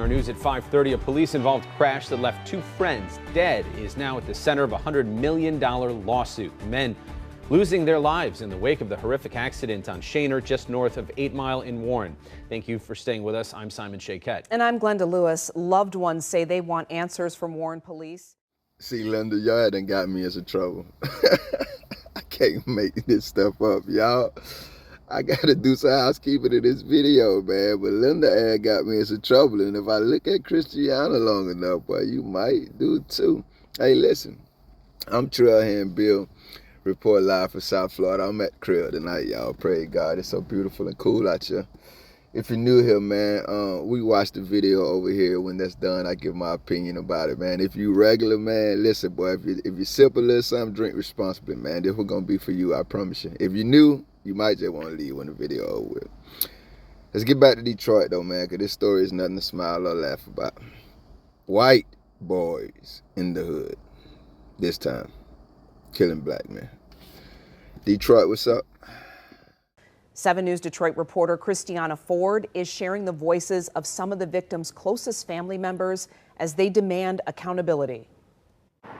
Our news at 5:30, a police-involved crash that left two friends dead is now at the center of a $100 million lawsuit. Men losing their lives in the wake of the horrific accident on Shaner, just north of 8 Mile in Warren. Thank you for staying with us. I'm Simon Shaquette. And I'm Glenda Lewis. Loved ones say they want answers from Warren police. See, Linda, y'all done got me into trouble. I can't make this stuff up, y'all. I gotta do some housekeeping in this video, man. But Linda got me into trouble. And if I look at Christiana long enough, boy, you might do too. Hey, listen, I'm Trailhand Bill, report live from South Florida. I'm at Crib tonight, y'all. Pray God, it's so beautiful and cool out here. If you're new here, man, we watch the video over here. When that's done, I give my opinion about it, man. If you regular, man, listen, boy, if you sip a little something, drink responsibly, man. This was gonna be for you, I promise you. If you're new, you might just want to leave when the video over with. Let's get back to Detroit, though, man, because this story is nothing to smile or laugh about. White boys in the hood, this time, killing black men. Detroit, what's up? 7 News Detroit reporter Christiana Ford is sharing the voices of some of the victims' closest family members as they demand accountability.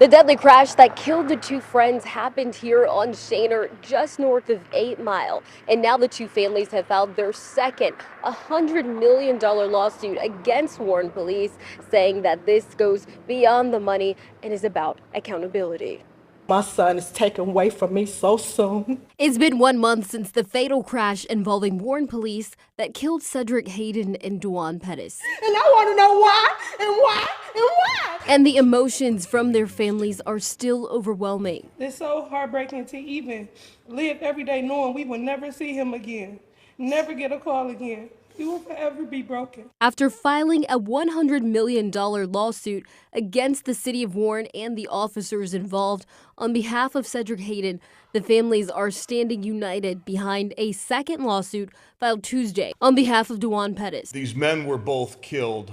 The deadly crash that killed the two friends happened here on Shaner, just north of 8 Mile. And now the two families have filed their second $100 million lawsuit against Warren police, saying that this goes beyond the money and is about accountability. My son is taken away from me so soon. It's been 1 month since the fatal crash involving Warren police that killed Cedric Hayden and Duane Pettis. And I want to know why and why and why. And the emotions from their families are still overwhelming. It's so heartbreaking to even live every day knowing we will never see him again, never get a call again. He will forever be broken. After filing a $100 million lawsuit against the city of Warren and the officers involved on behalf of Cedric Hayden, the families are standing united behind a second lawsuit filed Tuesday on behalf of Duane Pettis. These men were both killed,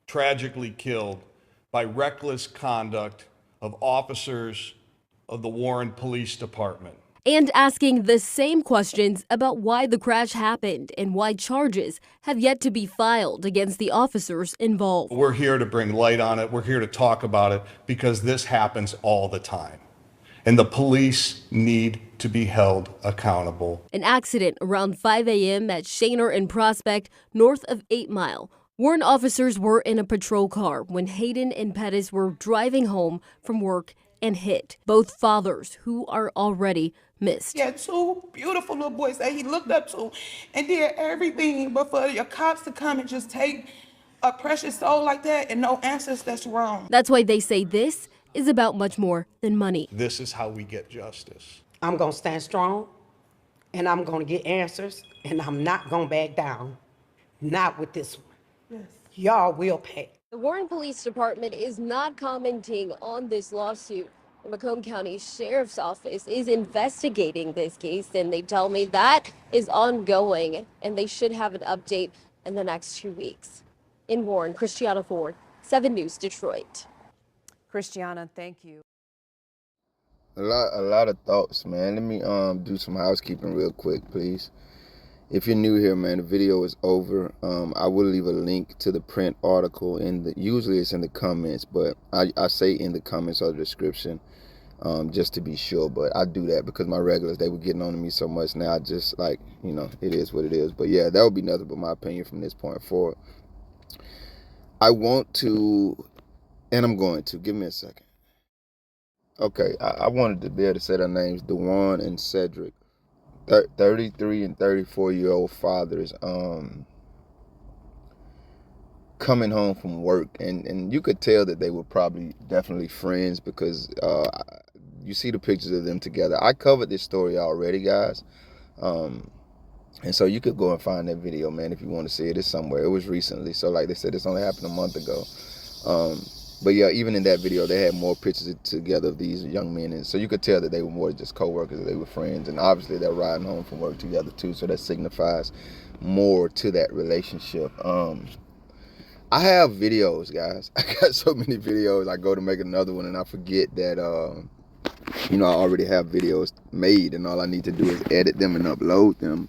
tragically killed, by reckless conduct of officers of the Warren Police Department. And asking the same questions about why the crash happened and why charges have yet to be filed against the officers involved. We're here to bring light on it. We're here to talk about it because this happens all the time. And the police need to be held accountable. An accident around 5 a.m. at Shaner and Prospect, north of 8 Mile. Warren officers were in a patrol car when Hayden and Pettis were driving home from work and hit both fathers who are already missed. He had two beautiful little boys that he looked up to and did everything, but for your cops to come and just take a precious soul like that and no answers, that's wrong. That's why they say this is about much more than money. This is how we get justice. I'm going to stand strong, and I'm going to get answers, and I'm not going to back down. Not with this one. Yes. Y'all will pay. The Warren Police Department is not commenting on this lawsuit. The Macomb County Sheriff's Office is investigating this case, and they tell me that is ongoing, and they should have an update in the next 2 weeks. In Warren, Christiana Ford, 7 News Detroit. Christiana, thank you. A lot of thoughts, man. Let me do some housekeeping real quick, please. If you're new here, man, the video is over. I will leave a link to the print article usually it's in the comments, but I say in the comments or the description, just to be sure. But I do that because my regulars, they were getting on to me so much. Now I just it is what it is. But yeah, that would be nothing but my opinion from this point forward. I want to, and I'm going to, give me a second. Okay, I wanted to be able to say their names, Duane and Cedric. 33 and 34-year-old fathers coming home from work, and you could tell that they were probably definitely friends because you see the pictures of them together. I covered this story already, guys, and so you could go and find that video, man, if you want to see it. It's somewhere. It was recently, so like they said, this only happened a month ago. But yeah, even in that video, they had more pictures together of these young men. And so you could tell that they were more just co-workers, they were friends. And obviously they're riding home from work together too. So that signifies more to that relationship. I have videos, guys. I got so many videos. I go to make another one and I forget that, I already have videos made and all I need to do is edit them and upload them.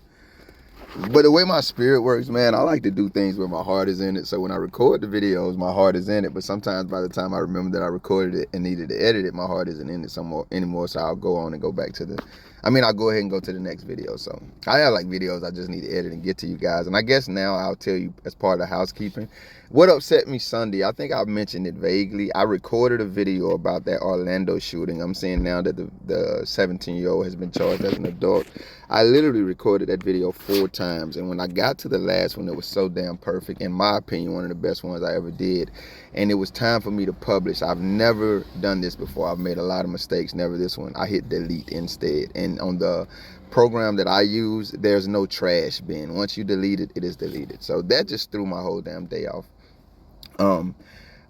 But the way my spirit works, man, I like to do things where my heart is in it. So when I record the videos, my heart is in it. But sometimes by the time I remember that I recorded it and needed to edit it, my heart isn't in it anymore. So I'll go on and go back to I'll go ahead and go to the next video. So I have like videos I just need to edit and get to you guys. And I guess now I'll tell you as part of the housekeeping. What upset me Sunday, I think I mentioned it vaguely. I recorded a video about that Orlando shooting. I'm seeing now that the 17-year-old has been charged as an adult. I literally recorded that video 4 times. And when I got to the last one, it was so damn perfect. In my opinion, one of the best ones I ever did. And it was time for me to publish. I've never done this before. I've made a lot of mistakes, never this one. I hit delete instead. And on the program that I use, there's no trash bin. Once you delete it, it is deleted. So that just threw my whole damn day off.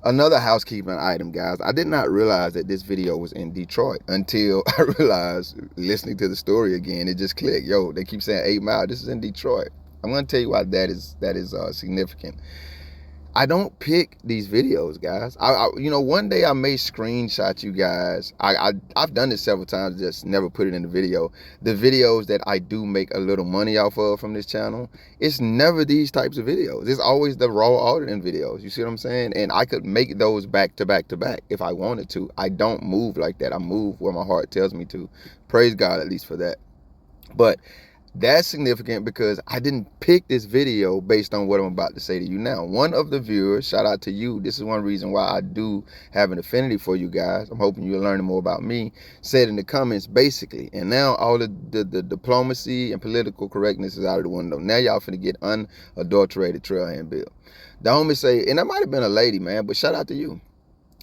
Another housekeeping item, guys. I did not realize that this video was in Detroit until I realized, listening to the story again, it just clicked. Yo, they keep saying 8 Mile. This is in Detroit. I'm going to tell you why that is significant. I don't pick these videos, guys. One day I may screenshot you guys. I've done this several times, just never put it in the video. The videos that I do make a little money off of from this channel, it's never these types of videos. It's always the raw auditing videos. You see what I'm saying? And I could make those back to back to back if I wanted to. I don't move like that. I move where my heart tells me to. Praise God at least for that. But that's significant because I didn't pick this video based on what I'm about to say to you now. One of the viewers, shout out to you, this is one reason why I do have an affinity for you guys. I'm hoping you're learning more about me, said in the comments, basically, and now all the diplomacy and political correctness is out of the window. Now y'all finna get unadulterated trailhand bill. The homie say, and that might have been a lady, man, but shout out to you.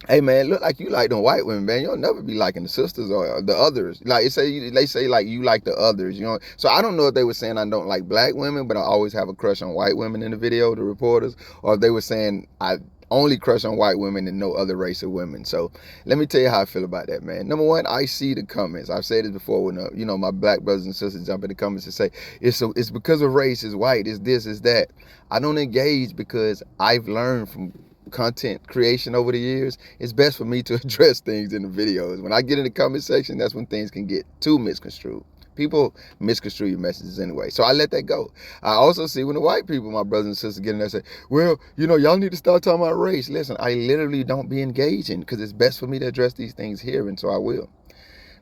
Hey man, look like you like them white women, man. You'll never be liking the sisters or the others. Like they say like you like the others, you know. So I don't know if they were saying I don't like black women, but I always have a crush on white women in the video, the reporters, or if they were saying I only crush on white women and no other race of women. So let me tell you how I feel about that, man. Number one, I see the comments. I've said this before when my black brothers and sisters jump in the comments and say it's because of race, it's white, it's this, it's that. I don't engage because I've learned from content creation over the years, it's best for me to address things in the videos. When I get in the comment section, that's when things can get too misconstrued. People misconstrue your messages anyway. So I let that go. I also see when the white people, my brothers and sisters, get in there and say, well, y'all need to start talking about race. Listen, I literally don't be engaging because it's best for me to address these things here, and so I will.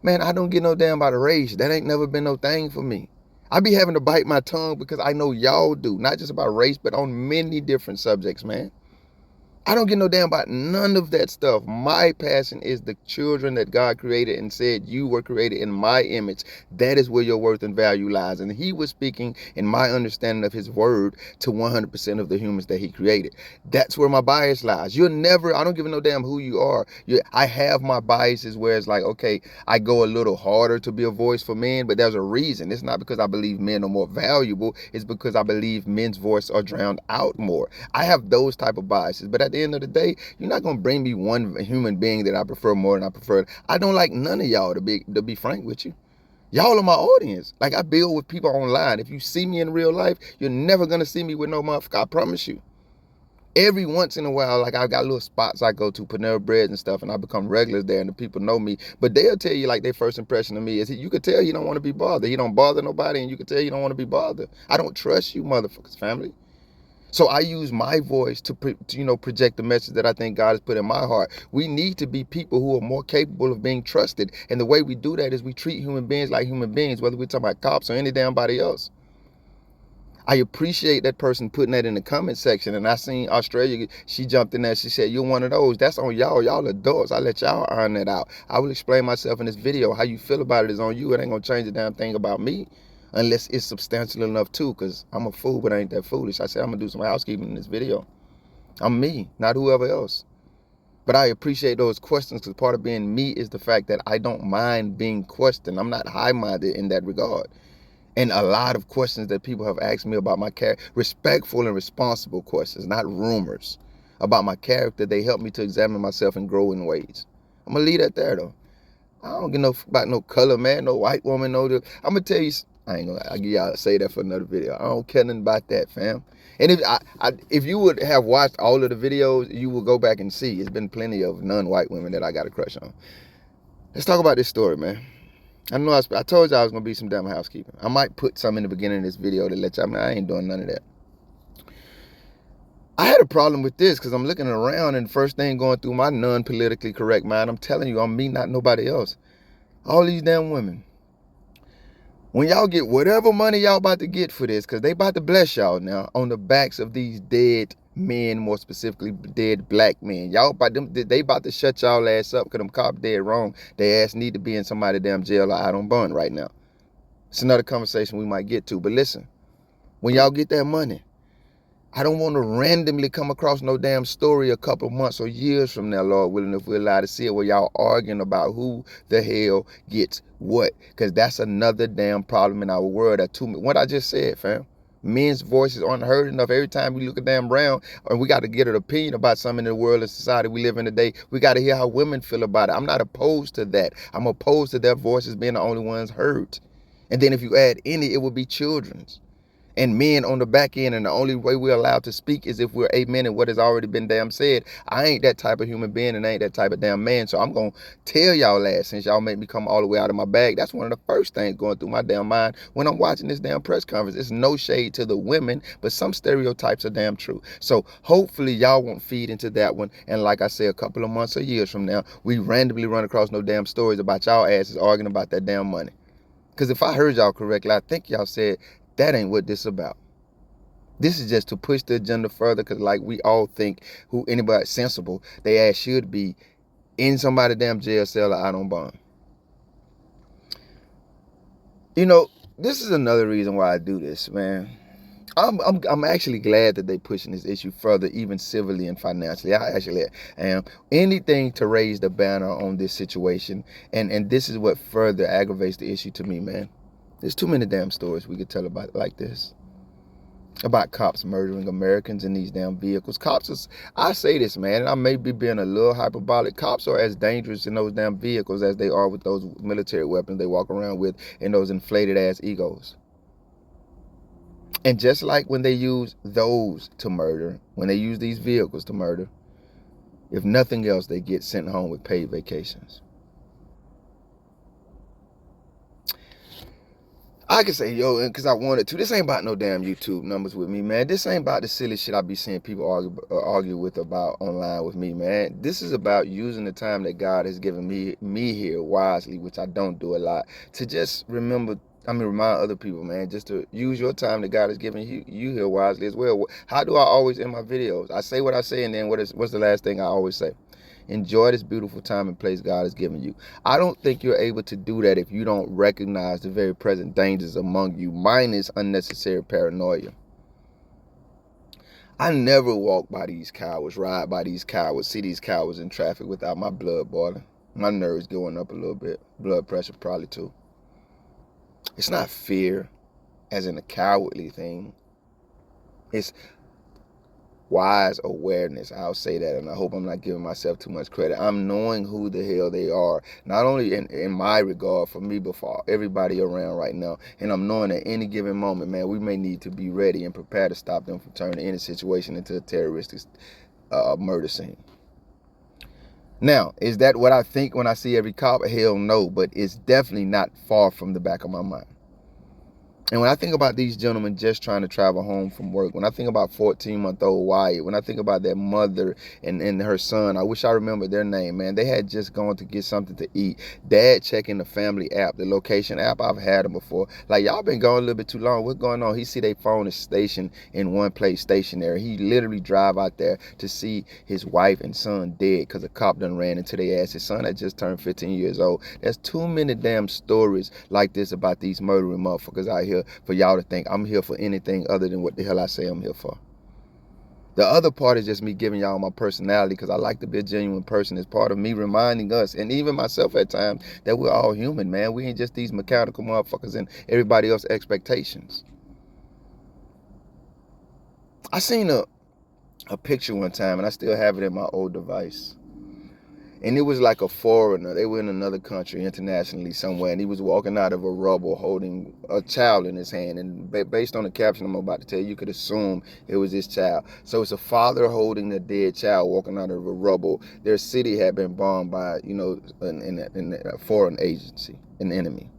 Man, I don't get no damn about a race. That ain't never been no thing for me. I be having to bite my tongue because I know y'all do. Not just about race, but on many different subjects, man. I don't give no damn about none of that stuff. My passion is the children that God created and said you were created in my image. That is where your worth and value lies. And he was speaking in my understanding of his word to 100% of the humans that he created. That's where my bias lies. I don't give no damn who you are. I have my biases where it's like, okay, I go a little harder to be a voice for men, but there's a reason. It's not because I believe men are more valuable. It's because I believe men's voice are drowned out more. I have those type of biases, but at the end of the day, you're not gonna bring me one human being that I prefer more than I prefer. I don't like none of y'all, to be frank with you. Y'all are my audience. Like, I build with people online. If you see me in real life, you're never gonna see me with no motherfucker. I promise you. Every once in a while, like, I got little spots I go to, Panera Bread and stuff, and I become regulars there, and the people know me. But they'll tell you, like, their first impression of me is, you could tell you don't want to be bothered. He don't bother nobody, and you can tell you don't want to be bothered. I don't trust you motherfuckers, family. So I use my voice to project the message that I think God has put in my heart. We need to be people who are more capable of being trusted. And the way we do that is we treat human beings like human beings, whether we're talking about cops or any damn body else. I appreciate that person putting that in the comment section. And I seen Australia, she jumped in there. She said, you're one of those. That's on y'all. Y'all adults. I let y'all iron that out. I will explain myself in this video. How you feel about it is on you. It ain't going to change a damn thing about me. Unless it's substantial enough too, because I'm a fool, but I ain't that foolish. I said I'm going to do some housekeeping in this video. I'm me, not whoever else. But I appreciate those questions, because part of being me is the fact that I don't mind being questioned. I'm not high-minded in that regard. And a lot of questions that people have asked me about my character, respectful and responsible questions, not rumors, about my character, they help me to examine myself and grow in ways. I'm going to leave that there, though. I don't give no about no color, man, no white woman, no. I'm going to tell you, I'll give y'all say that for another video. I don't care nothing about that, fam. And if you would have watched all of the videos, you will go back and see. It's been plenty of non-white women that I got a crush on. Let's talk about this story, man. I know I told y'all I was going to be some damn housekeeping. I might put some in the beginning of this video to let y'all know I ain't doing none of that. I had a problem with this because I'm looking around and the first thing going through my non-politically correct mind, I'm telling you, I'm me, not nobody else. All these damn women. When y'all get whatever money y'all about to get for this, because they about to bless y'all now on the backs of these dead men, more specifically dead black men. Y'all about them, they about to shut y'all ass up because them cops dead wrong. They ass need to be in somebody damn jail or out on bond right now. It's another conversation we might get to. But listen, when y'all get that money, I don't want to randomly come across no damn story a couple months or years from now, Lord willing, if we're allowed to see it, where y'all arguing about who the hell gets what. Because that's another damn problem in our world. What I just said, fam. Men's voices aren't heard enough. Every time we look at damn round, and we got to get an opinion about something in the world and society we live in today, we got to hear how women feel about it. I'm not opposed to that. I'm opposed to their voices being the only ones heard. And then if you add any, it would be children's. And men on the back end, and the only way we're allowed to speak is if we're amen in what has already been damn said. I ain't that type of human being and I ain't that type of damn man. So I'm going to tell y'all that since y'all make me come all the way out of my bag. That's one of the first things going through my damn mind when I'm watching this damn press conference. It's no shade to the women, but some stereotypes are damn true. So hopefully y'all won't feed into that one. And like I said, a couple of months or years from now, we randomly run across no damn stories about y'all asses arguing about that damn money. Because if I heard y'all correctly, I think y'all said that ain't what this is about. This is just to push the agenda further because like we all think who anybody sensible, they ass should be in somebody's damn jail cell or out on bond. You know, this is another reason why I do this, man. I'm actually glad that they pushing this issue further, even civilly and financially. I actually am. Anything to raise the banner on this situation, and this is what further aggravates the issue to me, man. There's too many damn stories we could tell about it like this. About cops murdering Americans in these damn vehicles. I say this, man, and I may be being a little hyperbolic. Cops are as dangerous in those damn vehicles as they are with those military weapons they walk around with and those inflated ass egos. And just like when they use those to murder, when they use these vehicles to murder, if nothing else, they get sent home with paid vacations. I can say, yo, because I wanted to. This ain't about no damn YouTube numbers with me, man. This ain't about the silly shit I be seeing people argue with about online with me, man. This is about using the time that God has given me here wisely, which I don't do a lot, to just remind other people, man, just to use your time that God has given you here wisely as well. How do I always end my videos? I say what I say, and then what's the last thing I always say? Enjoy this beautiful time and place God has given you. I don't think you're able to do that if you don't recognize the very present dangers among you, minus unnecessary paranoia. I never walk by these cowards, ride by these cowards, see these cowards in traffic without my blood boiling. My nerves going up a little bit. Blood pressure probably too. It's not fear as in a cowardly thing. It's wise awareness. I'll say that, and I hope I'm not giving myself too much credit. I'm knowing who the hell they are, not only in my regard for me, but for everybody around right now. And I'm knowing at any given moment, man, we may need to be ready and prepared to stop them from turning any situation into a terroristic murder scene. Now, is that what I think when I see every cop? Hell no, but it's definitely not far from the back of my mind. And when I think about these gentlemen just trying to travel home from work, when I think about 14-month-old Wyatt, when I think about that mother and her son, I wish I remembered their name, man. They had just gone to get something to eat. Dad checking the family app, the location app. I've had them before. Like, y'all been gone a little bit too long. What's going on? He see their phone is stationed in one place, stationary. He literally drive out there to see his wife and son dead because a cop done ran into their ass. His son had just turned 15 years old. There's too many damn stories like this about these murdering motherfuckers out here for y'all to think I'm here for anything other than what the hell I say I'm here for. The other part is just me giving y'all my personality because I like to be a genuine person. It's part of me reminding us, and even myself at times, that we're all human, man. We ain't just these mechanical motherfuckers and everybody else's expectations. I seen a picture one time, and I still have it in my old device. And it was like a foreigner. They were in another country, internationally somewhere, and he was walking out of a rubble holding a child in his hand. And based on the caption I'm about to tell you, you could assume it was his child. So it's a father holding a dead child walking out of a rubble. Their city had been bombed by, in a foreign agency, an enemy.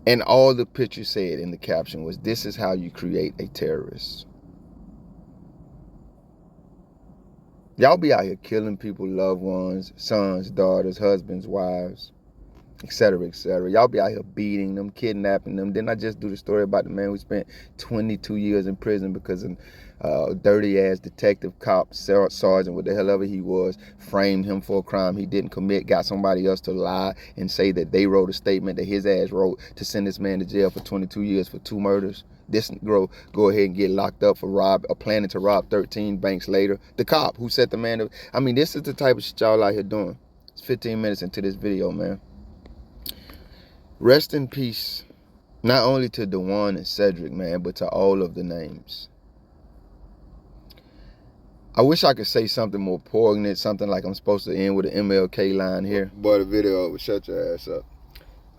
And all the picture said in the caption was, "This is how you create a terrorist." Y'all be out here killing people, loved ones, sons, daughters, husbands, wives, etc., etc. Y'all be out here beating them, kidnapping them. Didn't I just do the story about the man who spent 22 years in prison because a dirty-ass detective, cop, sergeant, what the hell ever he was, framed him for a crime he didn't commit, got somebody else to lie and say that they wrote a statement that his ass wrote to send this man to jail for 22 years for 2 murders. This girl go ahead and get locked up for planning to rob 13 banks later. The cop who set the man up. I mean, this is the type of shit y'all out here doing. It's 15 minutes into this video, man. Rest in peace, not only to Dewan and Cedric, man, but to all of the names. I wish I could say something more poignant, something like I'm supposed to end with an MLK line here. Boy, the video over, shut your ass up.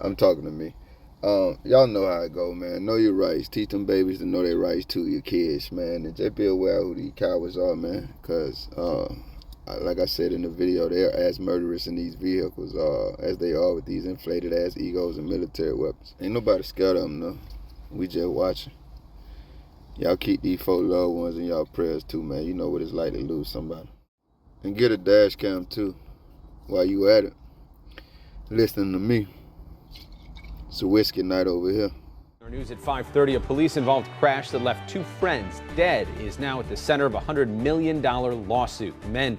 I'm talking to me. Y'all know how it go, man. Know your rights. Teach them babies to know their rights to your kids, man. And just be aware who these cowards are, man. Because, like I said in the video, they're as murderous in these vehicles as they are with these inflated ass egos and military weapons. Ain't nobody scared of them, though. We just watching. Y'all keep these folk loved ones in y'all prayers, too, man. You know what it's like to lose somebody. And get a dash cam, too, while you at it. Listening to me. It's a whiskey night over here. Our news at 5:30, a police-involved crash that left 2 friends dead is now at the center of a $100 million lawsuit. Men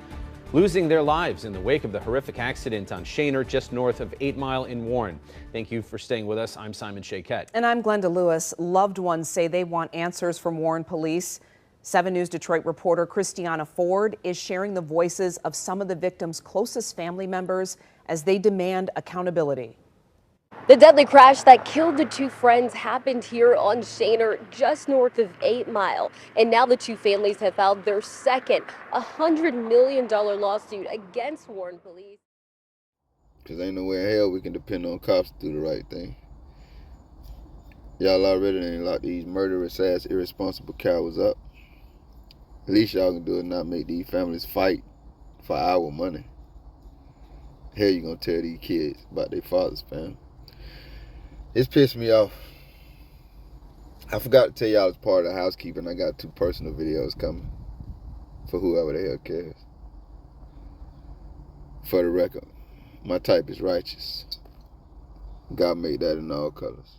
losing their lives in the wake of the horrific accident on Shaner, just north of 8 Mile in Warren. Thank you for staying with us. I'm Simon Shakett. And I'm Glenda Lewis. Loved ones say they want answers from Warren police. 7 News Detroit reporter Christiana Ford is sharing the voices of some of the victims' closest family members as they demand accountability. The deadly crash that killed the 2 friends happened here on Shaner, just north of 8 Mile. And now the 2 families have filed their second $100 million lawsuit against Warren police. Because ain't nowhere in hell we can depend on cops to do the right thing. Y'all already ain't locked these murderous ass irresponsible cowards up. At least y'all can do is not make these families fight for our money. Hell, you gonna tell these kids about their father's family? It's pissed me off. I forgot to tell y'all as part of the housekeeping, I got 2 personal videos coming for whoever the hell cares. For the record, my type is righteous. God made that in all colors.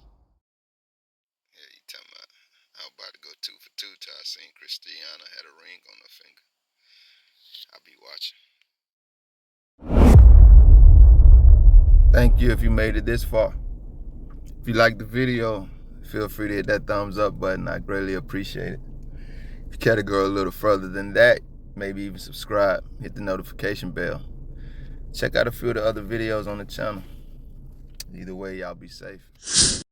Yeah, you talking about I was about to go 2 for 2 till I seen Christiana had a ring on her finger. I'll be watching. Thank you if you made it this far. If you liked the video, feel free to hit that thumbs up button. I greatly appreciate it. If you care to go a little further than that, maybe even subscribe, hit the notification bell. Check out a few of the other videos on the channel. Either way, y'all be safe.